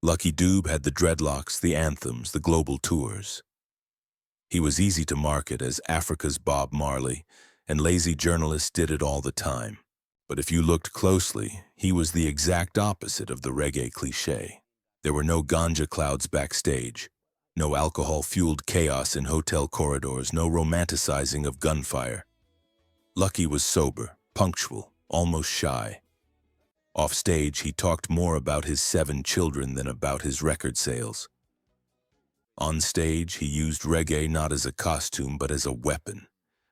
Lucky Dube had the dreadlocks, the anthems, the global tours. He was easy to market as Africa's Bob Marley, and lazy journalists did it all the time. But if you looked closely, he was the exact opposite of the reggae cliché. There were no ganja clouds backstage, no alcohol-fueled chaos in hotel corridors, no romanticizing of gunfire. Lucky was sober, punctual, almost shy. Offstage, he talked more about his 7 children than about his record sales. On stage, he used reggae not as a costume but as a weapon,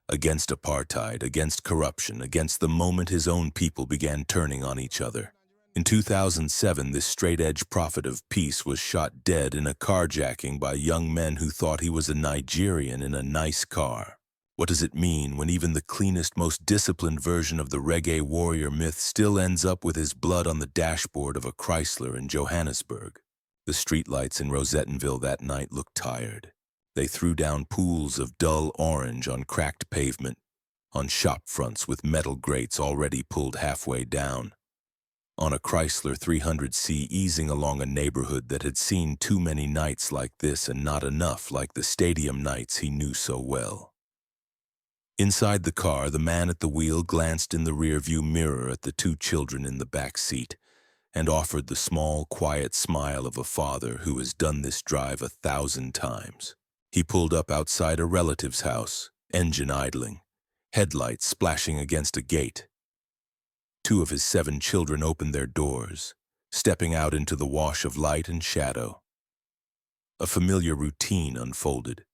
against apartheid, against corruption, against the moment his own people began turning on each other. In 2007, this straight-edge prophet of peace was shot dead in a carjacking by young men who thought he was a Nigerian in a nice car. What does it mean when even the cleanest, most disciplined version of the reggae warrior myth still ends up with his blood on the dashboard of a Chrysler in Johannesburg? The streetlights in Rosettenville that night looked tired. They threw down pools of dull orange on cracked pavement, on shop fronts with metal grates already pulled halfway down, on a Chrysler 300C easing along a neighborhood that had seen too many nights like this and not enough like the stadium nights he knew so well. Inside the car, the man at the wheel glanced in the rearview mirror at the 2 children in the back seat and offered the small, quiet smile of a father who has done this drive 1,000 times. He pulled up outside a relative's house, engine idling, headlights splashing against a gate. 2 of his 7 children opened their doors, stepping out into the wash of light and shadow. A familiar routine unfolded.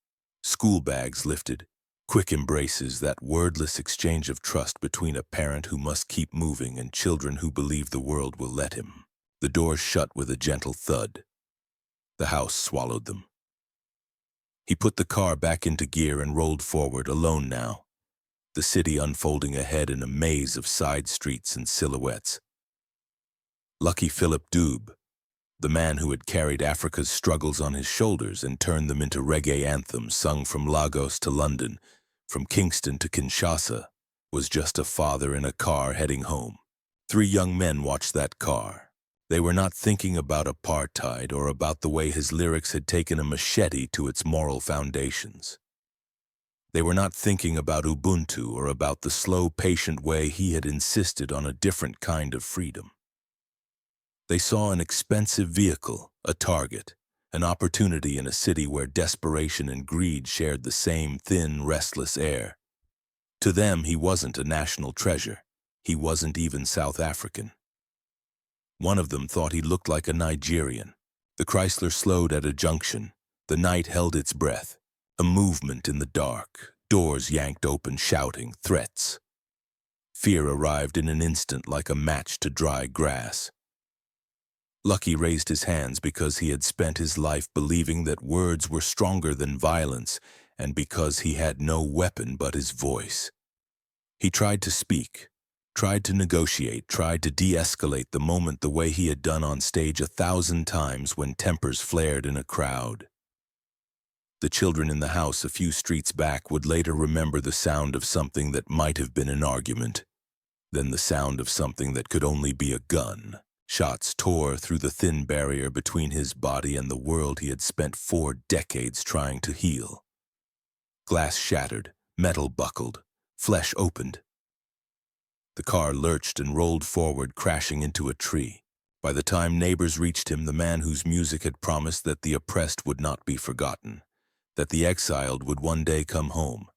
School bags lifted, quick embraces, that wordless exchange of trust between a parent who must keep moving and children who believe the world will let him. The doors shut with a gentle thud. The house swallowed them. He put the car back into gear and rolled forward, alone now, the city unfolding ahead in a maze of side streets and silhouettes. Lucky Philip Dube, the man who had carried Africa's struggles on his shoulders and turned them into reggae anthems sung from Lagos to London, from Kingston to Kinshasa, was just a father in a car heading home. 3 young men watched that car. They were not thinking about apartheid or about the way his lyrics had taken a machete to its moral foundations. They were not thinking about Ubuntu or about the slow, patient way he had insisted on a different kind of freedom. They saw an expensive vehicle, a target, an opportunity in a city where desperation and greed shared the same thin, restless air. To them, he wasn't a national treasure. He wasn't even South African. One of them thought he looked like a Nigerian. The Chrysler slowed at a junction. The night held its breath. A movement in the dark, doors yanked open, shouting, threats. Fear arrived in an instant like a match to dry grass. Lucky raised his hands because he had spent his life believing that words were stronger than violence and because he had no weapon but his voice. He tried to speak, tried to negotiate, tried to de-escalate the moment the way he had done on stage 1,000 times when tempers flared in a crowd. The children in the house a few streets back would later remember the sound of something that might have been an argument, then the sound of something that could only be a gun. Shots tore through the thin barrier between his body and the world he had spent 4 decades trying to heal. Glass shattered, metal buckled, flesh opened. The car lurched and rolled forward, crashing into a tree. By the time neighbors reached him, the man whose music had promised that the oppressed would not be forgotten, that the exiled would one day come home,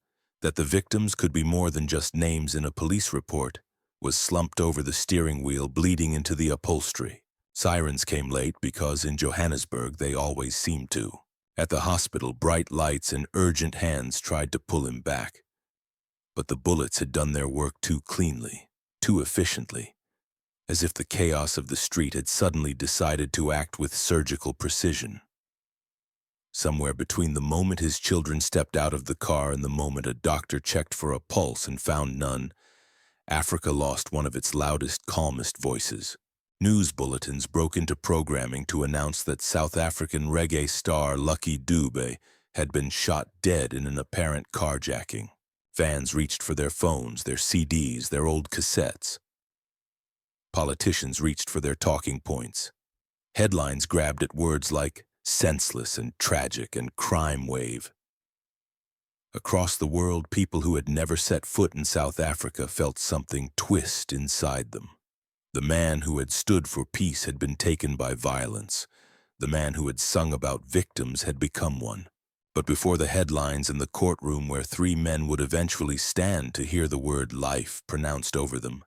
that the victims could be more than just names in a police report, was slumped over the steering wheel, bleeding into the upholstery. Sirens came late because in Johannesburg they always seemed to. At the hospital, bright lights and urgent hands tried to pull him back. But the bullets had done their work too cleanly, too efficiently, as if the chaos of the street had suddenly decided to act with surgical precision. Somewhere between the moment his children stepped out of the car and the moment a doctor checked for a pulse and found none, Africa lost one of its loudest, calmest voices. News bulletins broke into programming to announce that South African reggae star Lucky Dube had been shot dead in an apparent carjacking. Fans reached for their phones, their CDs, their old cassettes. Politicians reached for their talking points. Headlines grabbed at words like senseless and tragic and crime wave. Across the world, people who had never set foot in South Africa felt something twist inside them. The man who had stood for peace had been taken by violence. The man who had sung about victims had become one. But before the headlines in the courtroom where 3 men would eventually stand to hear the word life pronounced over them,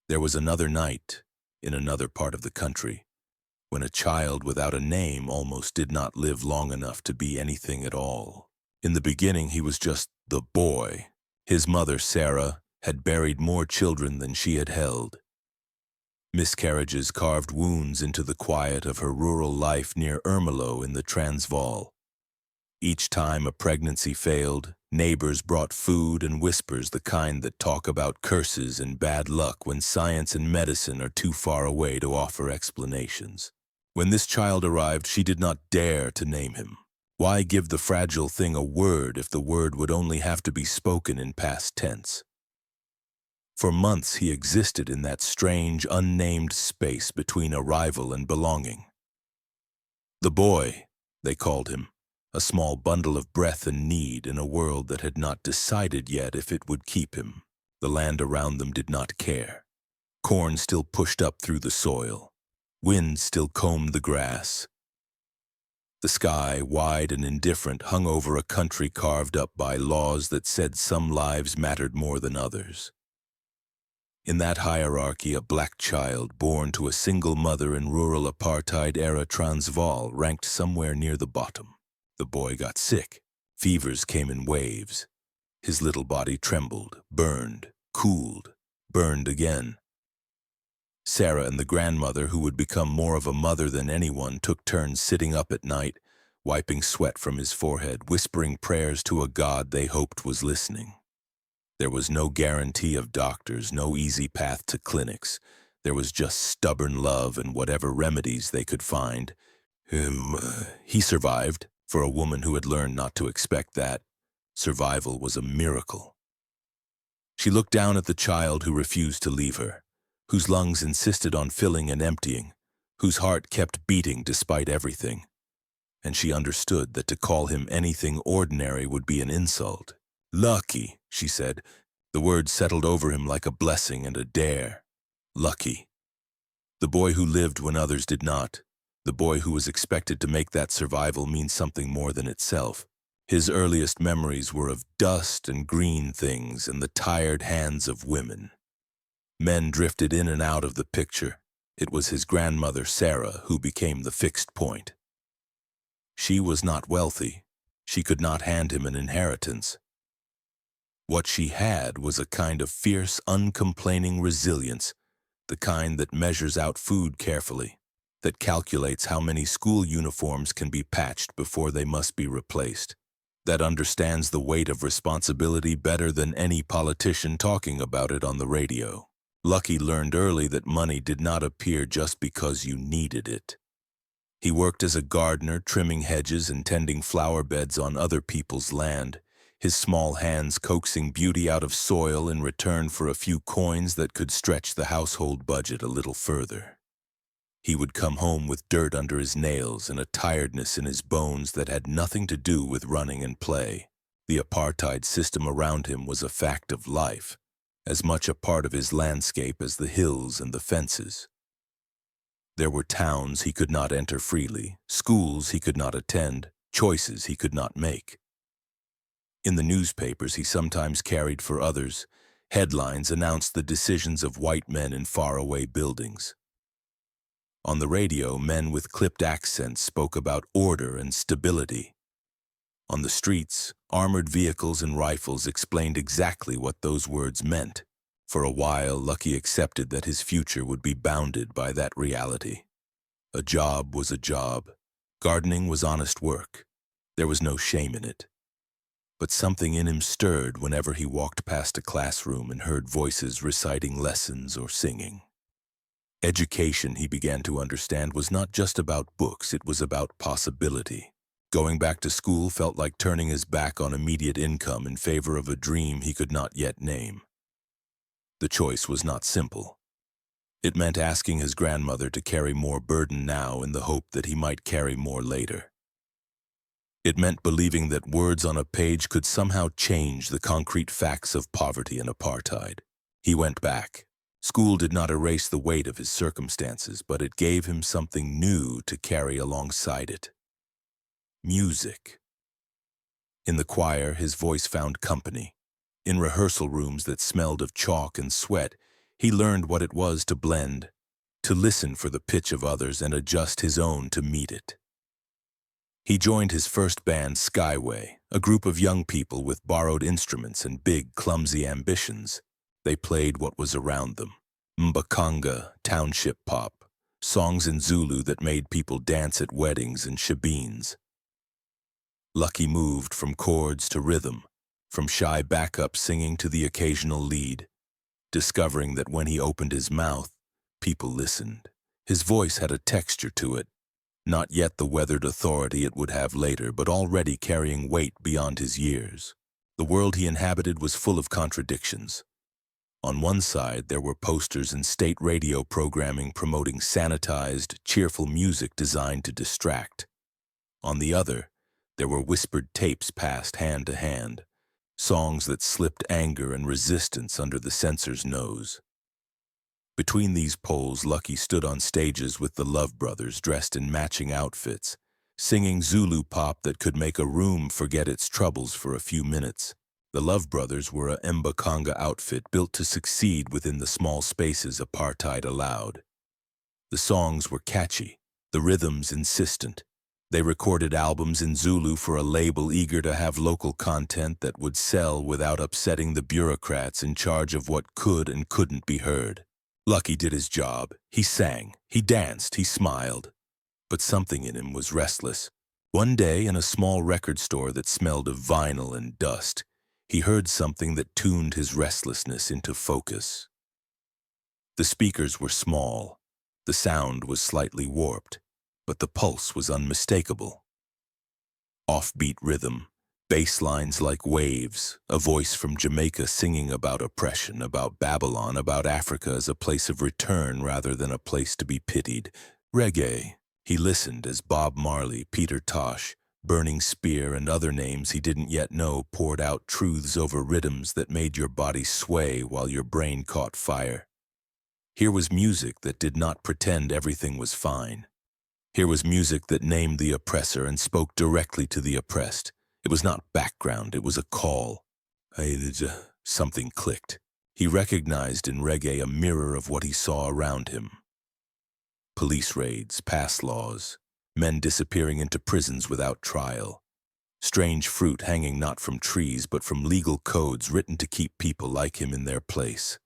there was another night in another part of the country when a child without a name almost did not live long enough to be anything at all. In the beginning, he was just the boy. His mother, Sarah, had buried more children than she had held. Miscarriages carved wounds into the quiet of her rural life near Ermelo in the Transvaal. Each time a pregnancy failed, neighbors brought food and whispers the kind that talk about curses and bad luck when science and medicine are too far away to offer explanations. When this child arrived, she did not dare to name him. Why give the fragile thing a word if the word would only have to be spoken in past tense? For months he existed in that strange, unnamed space between arrival and belonging. The boy, they called him, a small bundle of breath and need in a world that had not decided yet if it would keep him. The land around them did not care. Corn still pushed up through the soil. Wind still combed the grass. The sky, wide and indifferent, hung over a country carved up by laws that said some lives mattered more than others. In that hierarchy, a black child born to a single mother in rural apartheid-era Transvaal ranked somewhere near the bottom. The boy got sick. Fevers came in waves. His little body trembled, burned, cooled, burned again. Sarah and the grandmother, who would become more of a mother than anyone, took turns sitting up at night, wiping sweat from his forehead, whispering prayers to a God they hoped was listening. There was no guarantee of doctors, no easy path to clinics. There was just stubborn love and whatever remedies they could find. He survived. For a woman who had learned not to expect that, survival was a miracle. She looked down at the child who refused to leave her, whose lungs insisted on filling and emptying, whose heart kept beating despite everything. And she understood that to call him anything ordinary would be an insult. Lucky, she said. The word settled over him like a blessing and a dare. Lucky. The boy who lived when others did not. The boy who was expected to make that survival mean something more than itself. His earliest memories were of dust and green things and the tired hands of women. Men drifted in and out of the picture. It was his grandmother, Sarah, who became the fixed point. She was not wealthy. She could not hand him an inheritance. What she had was a kind of fierce, uncomplaining resilience, the kind that measures out food carefully, that calculates how many school uniforms can be patched before they must be replaced, that understands the weight of responsibility better than any politician talking about it on the radio. Lucky learned early that money did not appear just because you needed it. He worked as a gardener, trimming hedges and tending flower beds on other people's land, his small hands coaxing beauty out of soil in return for a few coins that could stretch the household budget a little further. He would come home with dirt under his nails and a tiredness in his bones that had nothing to do with running and play. The apartheid system around him was a fact of life, as much a part of his landscape as the hills and the fences. There were towns he could not enter freely, schools he could not attend, choices he could not make. In the newspapers he sometimes carried for others, headlines announced the decisions of white men in faraway buildings. On the radio, men with clipped accents spoke about order and stability. On the streets, armored vehicles and rifles explained exactly what those words meant. For a while, Lucky accepted that his future would be bounded by that reality. A job was a job. Gardening was honest work. There was no shame in it. But something in him stirred whenever he walked past a classroom and heard voices reciting lessons or singing. Education, he began to understand, was not just about books, it was about possibility. Going back to school felt like turning his back on immediate income in favor of a dream he could not yet name. The choice was not simple. It meant asking his grandmother to carry more burden now in the hope that he might carry more later. It meant believing that words on a page could somehow change the concrete facts of poverty and apartheid. He went back. School did not erase the weight of his circumstances, but it gave him something new to carry alongside it. Music. In the choir, his voice found company. In rehearsal rooms that smelled of chalk and sweat, he learned what it was to blend, to listen for the pitch of others and adjust his own to meet it. He joined his first band, Skyway, a group of young people with borrowed instruments and big, clumsy ambitions. They played what was around them. Mbakanga, township pop, songs in Zulu that made people dance at weddings and shebeens. Lucky moved from chords to rhythm, from shy backup singing to the occasional lead, discovering that when he opened his mouth, people listened. His voice had a texture to it, not yet the weathered authority it would have later, but already carrying weight beyond his years. The world he inhabited was full of contradictions. On one side, there were posters and state radio programming promoting sanitized, cheerful music designed to distract. On the other, there were whispered tapes passed hand to hand, songs that slipped anger and resistance under the censor's nose. Between these poles, Lucky stood on stages with the Love Brothers dressed in matching outfits, singing Zulu pop that could make a room forget its troubles for a few minutes. The Love Brothers were a Mbakanga outfit built to succeed within the small spaces apartheid allowed. The songs were catchy, the rhythms insistent. They recorded albums in Zulu for a label eager to have local content that would sell without upsetting the bureaucrats in charge of what could and couldn't be heard. Lucky did his job. He sang, he danced, he smiled. But something in him was restless. One day, in a small record store that smelled of vinyl and dust, he heard something that tuned his restlessness into focus. The speakers were small. The sound was slightly warped, but the pulse was unmistakable. Offbeat rhythm, bass lines like waves, a voice from Jamaica singing about oppression, about Babylon, about Africa as a place of return rather than a place to be pitied. Reggae. He listened as Bob Marley, Peter Tosh, Burning Spear, and other names he didn't yet know poured out truths over rhythms that made your body sway while your brain caught fire. Here was music that did not pretend everything was fine. Here was music that named the oppressor and spoke directly to the oppressed. It was not background, it was a call. Something clicked. He recognized in reggae a mirror of what he saw around him. Police raids, pass laws, men disappearing into prisons without trial, strange fruit hanging not from trees but from legal codes written to keep people like him in their place.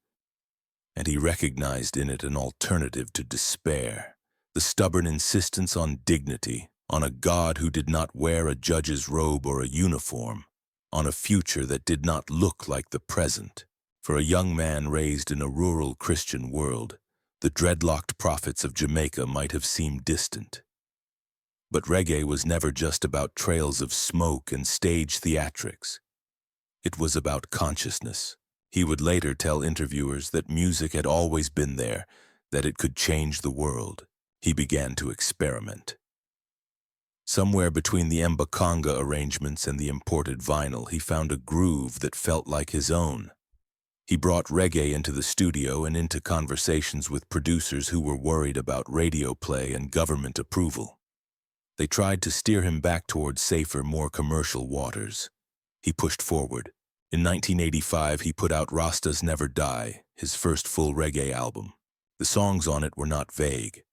And he recognized in it an alternative to despair, the stubborn insistence on dignity, on a God who did not wear a judge's robe or a uniform, on a future that did not look like the present. For a young man raised in a rural Christian world, the dreadlocked prophets of Jamaica might have seemed distant. But reggae was never just about trails of smoke and stage theatrics. It was about consciousness. He would later tell interviewers that music had always been there, that it could change the world. He began to experiment. Somewhere between the Mbakanga arrangements and the imported vinyl, he found a groove that felt like his own. He brought reggae into the studio and into conversations with producers who were worried about radio play and government approval. They tried to steer him back towards safer, more commercial waters. He pushed forward. In 1985, he put out Rastas Never Die, his first full reggae album. The songs on it were not vague.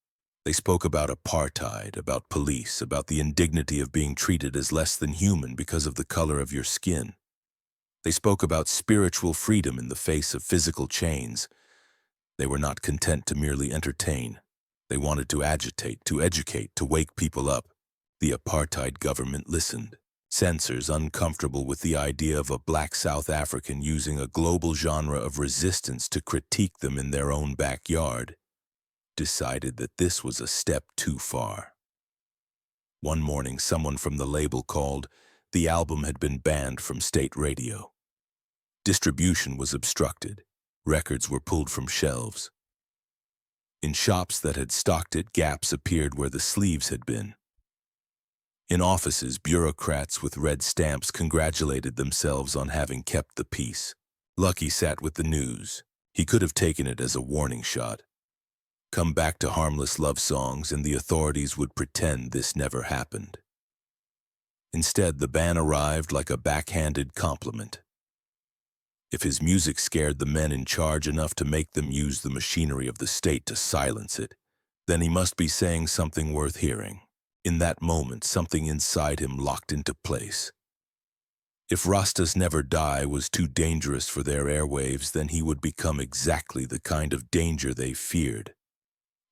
They spoke about apartheid, about police, about the indignity of being treated as less than human because of the color of your skin. They spoke about spiritual freedom in the face of physical chains. They were not content to merely entertain. They wanted to agitate, to educate, to wake people up. The apartheid government listened. Censors, uncomfortable with the idea of a black South African using a global genre of resistance to critique them in their own backyard, decided that this was a step too far. One morning, someone from the label called. The album had been banned from state radio. Distribution was obstructed. Records were pulled from shelves. In shops that had stocked it, gaps appeared where the sleeves had been. In offices, bureaucrats with red stamps congratulated themselves on having kept the peace. Lucky sat with the news. He could have taken it as a warning shot. Come back to harmless love songs and the authorities would pretend this never happened. Instead, the ban arrived like a backhanded compliment. If his music scared the men in charge enough to make them use the machinery of the state to silence it, then he must be saying something worth hearing. In that moment, something inside him locked into place. If Rastas Never Die was too dangerous for their airwaves, then he would become exactly the kind of danger they feared.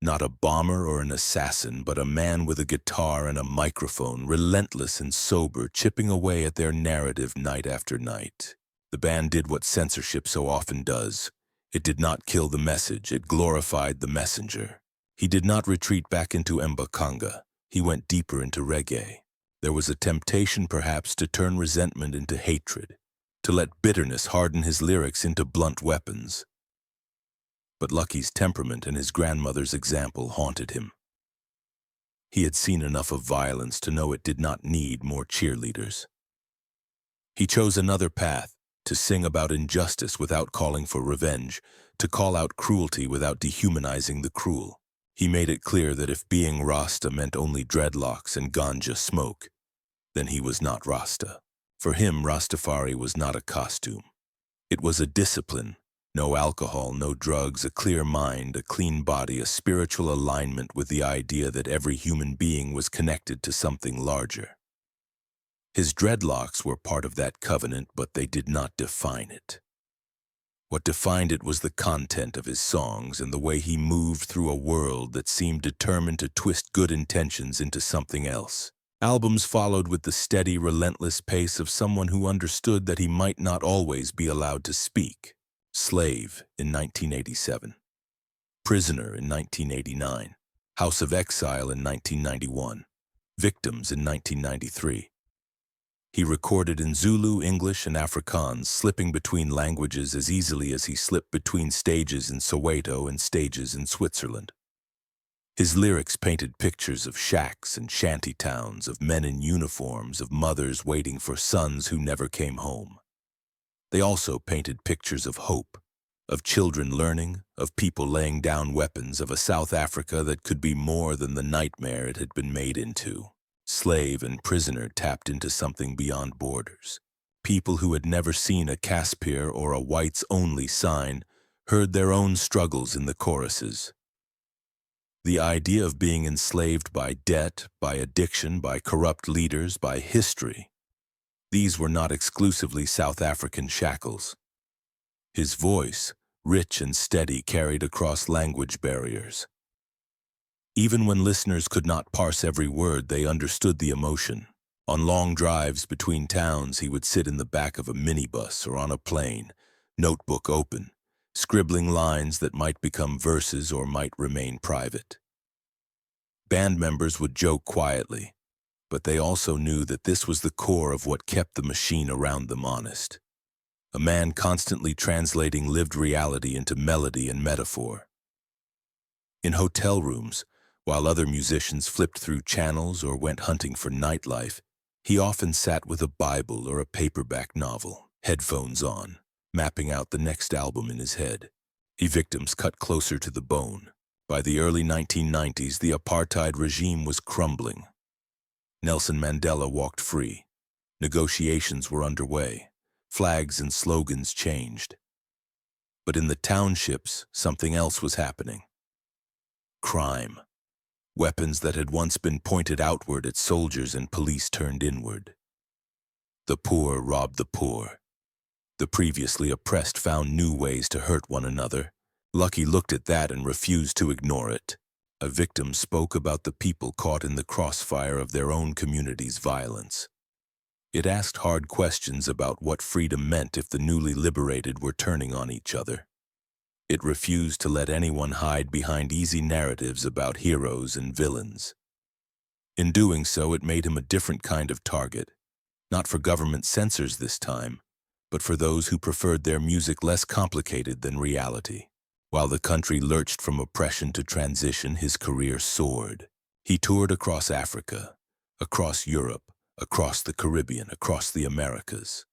Not a bomber or an assassin, but a man with a guitar and a microphone, relentless and sober, chipping away at their narrative night after night. The band did what censorship so often does. It did not kill the message, it glorified the messenger. He did not retreat back into Mbakanga. He went deeper into reggae. There was a temptation, perhaps, to turn resentment into hatred, to let bitterness harden his lyrics into blunt weapons. But Lucky's temperament and his grandmother's example haunted him. He had seen enough of violence to know it did not need more cheerleaders. He chose another path, to sing about injustice without calling for revenge, to call out cruelty without dehumanizing the cruel. He made it clear that if being Rasta meant only dreadlocks and ganja smoke, then he was not Rasta. For him, Rastafari was not a costume. It was a discipline. No alcohol, no drugs, a clear mind, a clean body, a spiritual alignment with the idea that every human being was connected to something larger. His dreadlocks were part of that covenant, but they did not define it. What defined it was the content of his songs and the way he moved through a world that seemed determined to twist good intentions into something else. Albums followed with the steady, relentless pace of someone who understood that he might not always be allowed to speak. Slave in 1987, Prisoner in 1989, House of Exile in 1991, Victims in 1993. He recorded in Zulu, English, and Afrikaans, slipping between languages as easily as he slipped between stages in Soweto and stages in Switzerland. His lyrics painted pictures of shacks and shanty towns, of men in uniforms, of mothers waiting for sons who never came home. They also painted pictures of hope, of children learning, of people laying down weapons, of a South Africa that could be more than the nightmare it had been made into. Slave and Prisoner tapped into something beyond borders. People who had never seen a Caspier or a whites-only sign heard their own struggles in the choruses. The idea of being enslaved by debt, by addiction, by corrupt leaders, by history. These were not exclusively South African shackles. His voice, rich and steady, carried across language barriers. Even when listeners could not parse every word, they understood the emotion. On long drives between towns, he would sit in the back of a minibus or on a plane, notebook open, scribbling lines that might become verses or might remain private. Band members would joke quietly, but they also knew that this was the core of what kept the machine around them honest. A man constantly translating lived reality into melody and metaphor. In hotel rooms, while other musicians flipped through channels or went hunting for nightlife, he often sat with a Bible or a paperback novel, headphones on, mapping out the next album in his head. Victims cut closer to the bone. By the early 1990s, the apartheid regime was crumbling. Nelson Mandela walked free. Negotiations were underway. Flags and slogans changed. But in the townships, something else was happening. Crime. Weapons that had once been pointed outward at soldiers and police turned inward. The poor robbed the poor. The previously oppressed found new ways to hurt one another. Lucky looked at that and refused to ignore it. A victim spoke about the people caught in the crossfire of their own community's violence. It asked hard questions about what freedom meant if the newly liberated were turning on each other. It refused to let anyone hide behind easy narratives about heroes and villains. In doing so, it made him a different kind of target, not for government censors this time, but for those who preferred their music less complicated than reality. While the country lurched from oppression to transition, his career soared. He toured across Africa, across Europe, across the Caribbean, across the Americas.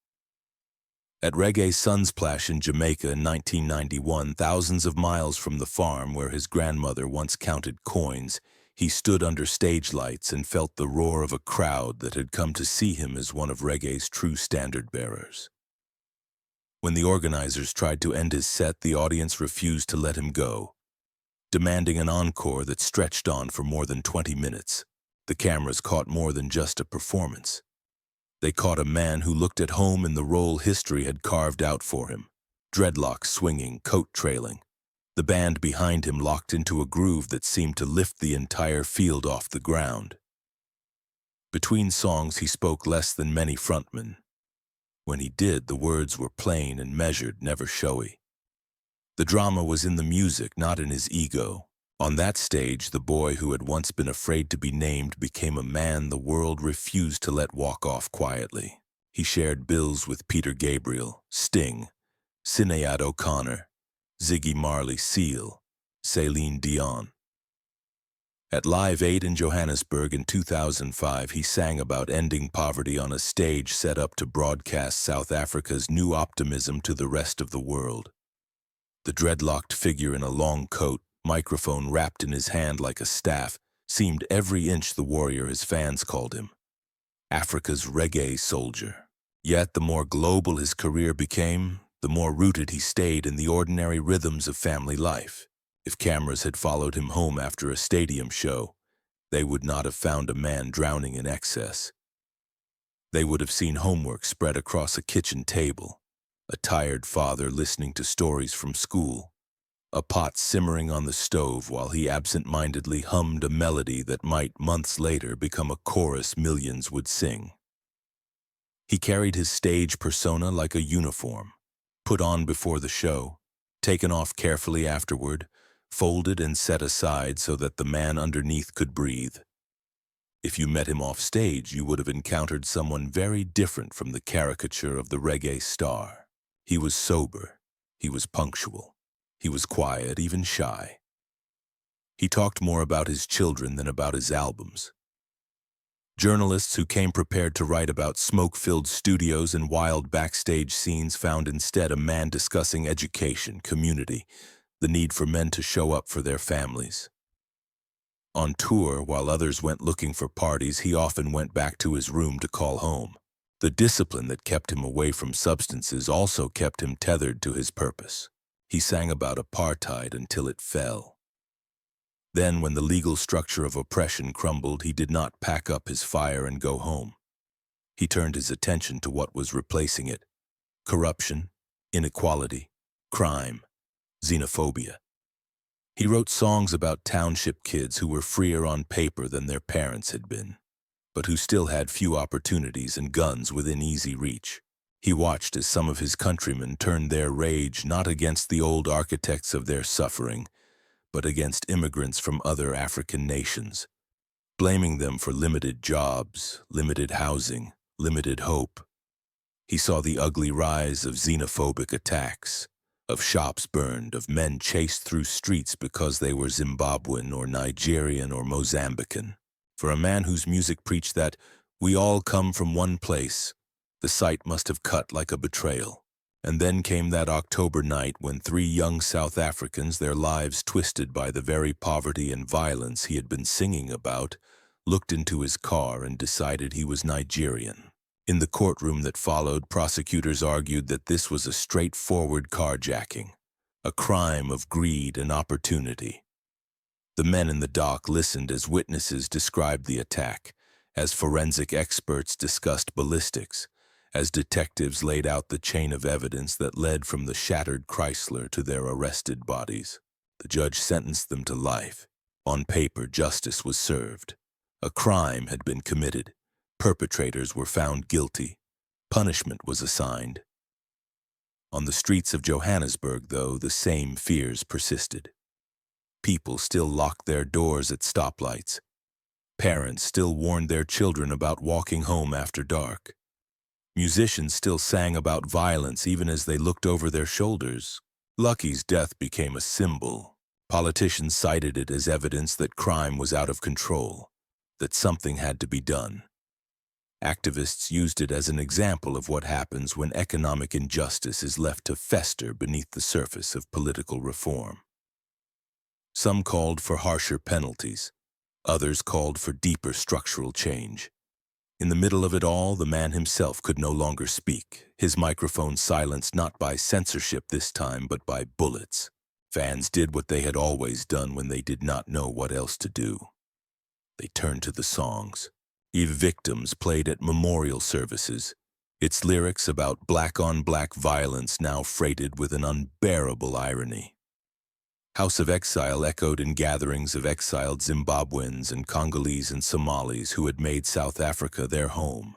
At Reggae Sunsplash in Jamaica in 1991, thousands of miles from the farm where his grandmother once counted coins, he stood under stage lights and felt the roar of a crowd that had come to see him as one of reggae's true standard-bearers. When the organizers tried to end his set, the audience refused to let him go, demanding an encore that stretched on for more than 20 minutes. The cameras caught more than just a performance. They caught a man who looked at home in the role history had carved out for him, dreadlocks swinging, coat trailing. The band behind him locked into a groove that seemed to lift the entire field off the ground. Between songs, he spoke less than many frontmen. When he did, the words were plain and measured, never showy. The drama was in the music, not in his ego. On that stage, the boy who had once been afraid to be named became a man the world refused to let walk off quietly. He shared bills with Peter Gabriel, Sting, Sinead O'Connor, Ziggy Marley, Seal, Celine Dion. At Live 8 in Johannesburg in 2005, he sang about ending poverty on a stage set up to broadcast South Africa's new optimism to the rest of the world. The dreadlocked figure in a long coat, microphone wrapped in his hand like a staff, seemed every inch the warrior his fans called him. Africa's reggae soldier. Yet the more global his career became, the more rooted he stayed in the ordinary rhythms of family life. If cameras had followed him home after a stadium show, they would not have found a man drowning in excess. They would have seen homework spread across a kitchen table, a tired father listening to stories from school, a pot simmering on the stove while he absent-mindedly hummed a melody that might, months later, become a chorus millions would sing. He carried his stage persona like a uniform, put on before the show, taken off carefully afterward, folded and set aside so that the man underneath could breathe. If you met him off stage, you would have encountered someone very different from the caricature of the reggae star. He was sober, he was punctual, he was quiet, even shy. He talked more about his children than about his albums. Journalists who came prepared to write about smoke-filled studios and wild backstage scenes found instead a man discussing education, community, the need for men to show up for their families. On tour, while others went looking for parties, he often went back to his room to call home. The discipline that kept him away from substances also kept him tethered to his purpose. He sang about apartheid until it fell. Then, when the legal structure of oppression crumbled, he did not pack up his fire and go home. He turned his attention to what was replacing it: corruption, inequality, crime, xenophobia. He wrote songs about township kids who were freer on paper than their parents had been, but who still had few opportunities and guns within easy reach. He watched as some of his countrymen turned their rage not against the old architects of their suffering, but against immigrants from other African nations, blaming them for limited jobs, limited housing, limited hope. He saw the ugly rise of xenophobic attacks, of shops burned, of men chased through streets because they were Zimbabwean or Nigerian or Mozambican. For a man whose music preached that we all come from one place, the sight must have cut like a betrayal. And then came that October night when 3 young South Africans, their lives twisted by the very poverty and violence he had been singing about, looked into his car and decided he was Nigerian. In the courtroom that followed, prosecutors argued that this was a straightforward carjacking, a crime of greed and opportunity. The men in the dock listened as witnesses described the attack, as forensic experts discussed ballistics, as detectives laid out the chain of evidence that led from the shattered Chrysler to their arrested bodies. The judge sentenced them to life. On paper, justice was served. A crime had been committed. Perpetrators were found guilty. Punishment was assigned. On the streets of Johannesburg, though, the same fears persisted. People still locked their doors at stoplights. Parents still warned their children about walking home after dark. Musicians still sang about violence even as they looked over their shoulders, Lucky's death became a symbol. Politicians cited it as evidence that crime was out of control, that something had to be done. Activists used it as an example of what happens when economic injustice is left to fester beneath the surface of political reform. Some called for harsher penalties. Others called for deeper structural change. In the middle of it all, the man himself could no longer speak, his microphone silenced not by censorship this time, but by bullets. Fans did what they had always done when they did not know what else to do. They turned to the songs. Eve Victims played at memorial services, its lyrics about black-on-black violence now freighted with an unbearable irony. House of Exile echoed in gatherings of exiled Zimbabweans and Congolese and Somalis who had made South Africa their home,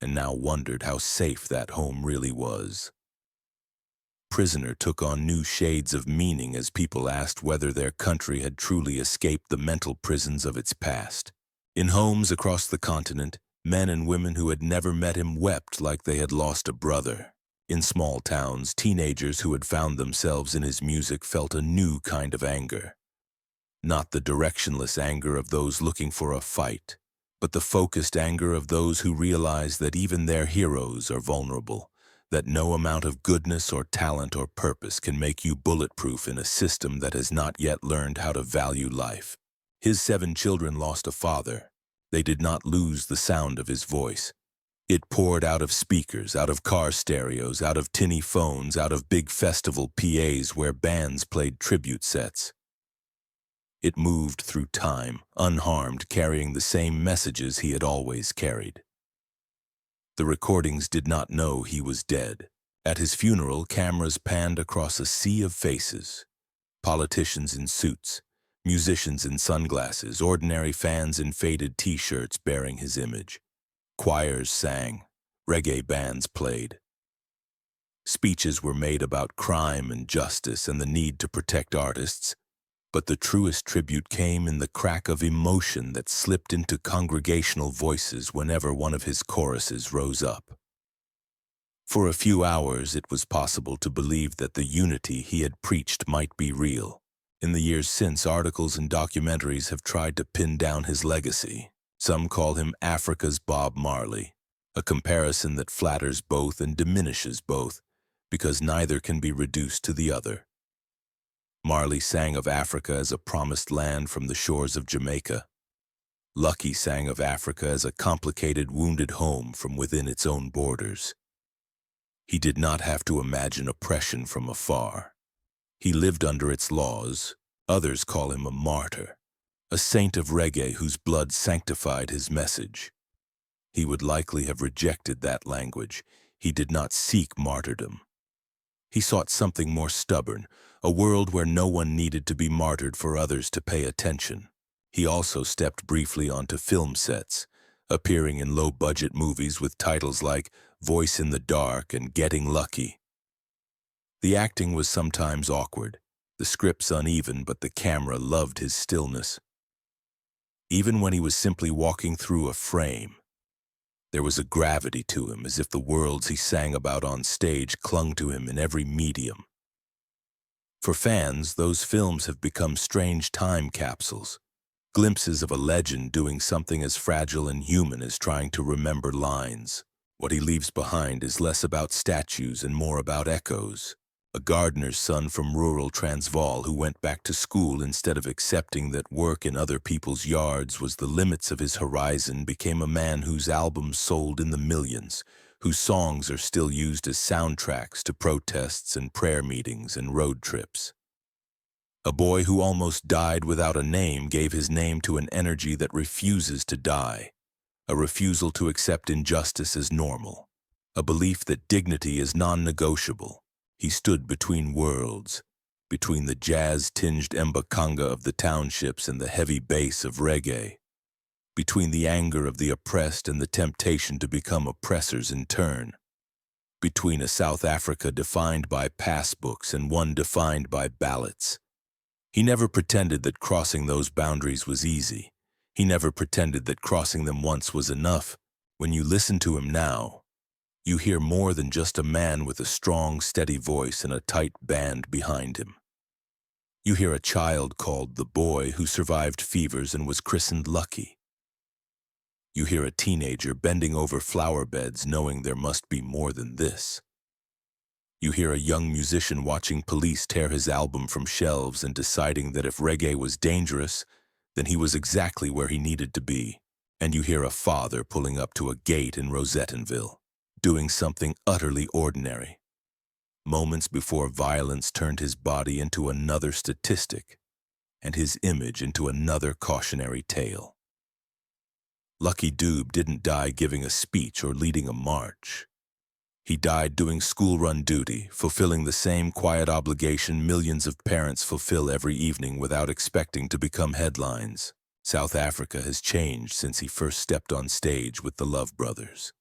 and now wondered how safe that home really was. Prisoner took on new shades of meaning as people asked whether their country had truly escaped the mental prisons of its past. In homes across the continent, men and women who had never met him wept like they had lost a brother. In small towns, teenagers who had found themselves in his music felt a new kind of anger. Not the directionless anger of those looking for a fight, but the focused anger of those who realize that even their heroes are vulnerable, that no amount of goodness or talent or purpose can make you bulletproof in a system that has not yet learned how to value life. His 7 children lost a father. They did not lose the sound of his voice. It poured out of speakers, out of car stereos, out of tinny phones, out of big festival PAs where bands played tribute sets. It moved through time, unharmed, carrying the same messages he had always carried. The recordings did not know he was dead. At his funeral, cameras panned across a sea of faces. Politicians in suits, musicians in sunglasses, ordinary fans in faded T-shirts bearing his image. Choirs sang, reggae bands played. Speeches were made about crime and justice and the need to protect artists, but the truest tribute came in the crack of emotion that slipped into congregational voices whenever one of his choruses rose up. For a few hours, it was possible to believe that the unity he had preached might be real. In the years since, articles and documentaries have tried to pin down his legacy. Some call him Africa's Bob Marley, a comparison that flatters both and diminishes both, because neither can be reduced to the other. Marley sang of Africa as a promised land from the shores of Jamaica. Lucky sang of Africa as a complicated, wounded home from within its own borders. He did not have to imagine oppression from afar. He lived under its laws. Others call him a martyr, a saint of reggae whose blood sanctified his message. He would likely have rejected that language. He did not seek martyrdom. He sought something more stubborn, a world where no one needed to be martyred for others to pay attention. He also stepped briefly onto film sets, appearing in low-budget movies with titles like Voice in the Dark and Getting Lucky. The acting was sometimes awkward, the scripts uneven, but the camera loved his stillness. Even when he was simply walking through a frame, there was a gravity to him, as if the worlds he sang about on stage clung to him in every medium. For fans, those films have become strange time capsules, glimpses of a legend doing something as fragile and human as trying to remember lines. What he leaves behind is less about statues and more about echoes. A gardener's son from rural Transvaal who went back to school instead of accepting that work in other people's yards was the limits of his horizon became a man whose albums sold in the millions, whose songs are still used as soundtracks to protests and prayer meetings and road trips. A boy who almost died without a name gave his name to an energy that refuses to die, a refusal to accept injustice as normal, a belief that dignity is non-negotiable. He stood between worlds, between the jazz-tinged mbakanga of the townships and the heavy bass of reggae, between the anger of the oppressed and the temptation to become oppressors in turn, between a South Africa defined by passbooks and one defined by ballots. He never pretended that crossing those boundaries was easy. He never pretended that crossing them once was enough. When you listen to him now, You hear more than just a man with a strong, steady voice and a tight band behind him. You hear a child called the boy who survived fevers and was christened Lucky. You hear a teenager bending over flower beds knowing there must be more than this. You hear a young musician watching police tear his album from shelves and deciding that if reggae was dangerous, then he was exactly where he needed to be. And you hear a father pulling up to a gate in Rosettenville, doing something utterly ordinary. Moments before violence turned his body into another statistic, and his image into another cautionary tale. Lucky Dube didn't die giving a speech or leading a march. He died doing school-run duty, fulfilling the same quiet obligation millions of parents fulfill every evening without expecting to become headlines. South Africa has changed since he first stepped on stage with the Love Brothers.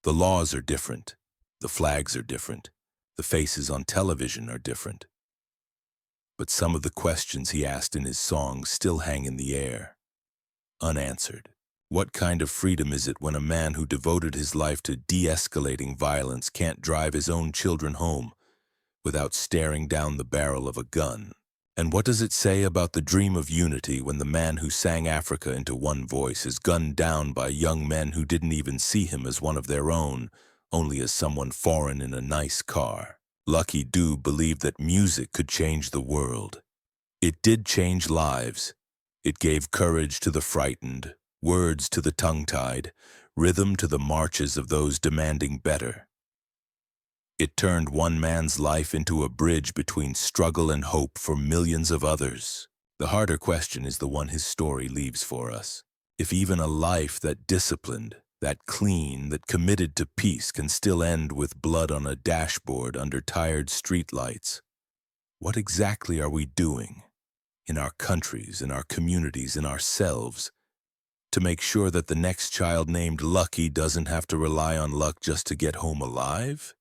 The laws are different, the flags are different, the faces on television are different. But some of the questions he asked in his songs still hang in the air, unanswered. What kind of freedom is it when a man who devoted his life to de-escalating violence can't drive his own children home without staring down the barrel of a gun? And what does it say about the dream of unity when the man who sang Africa into one voice is gunned down by young men who didn't even see him as one of their own, only as someone foreign in a nice car? Lucky Dube believed that music could change the world. It did change lives. It gave courage to the frightened, words to the tongue-tied, rhythm to the marches of those demanding better. It turned one man's life into a bridge between struggle and hope for millions of others. The harder question is the one his story leaves for us. If even a life that disciplined, that clean, that committed to peace can still end with blood on a dashboard under tired streetlights, what exactly are we doing in our countries, in our communities, in ourselves to make sure that the next child named Lucky doesn't have to rely on luck just to get home alive?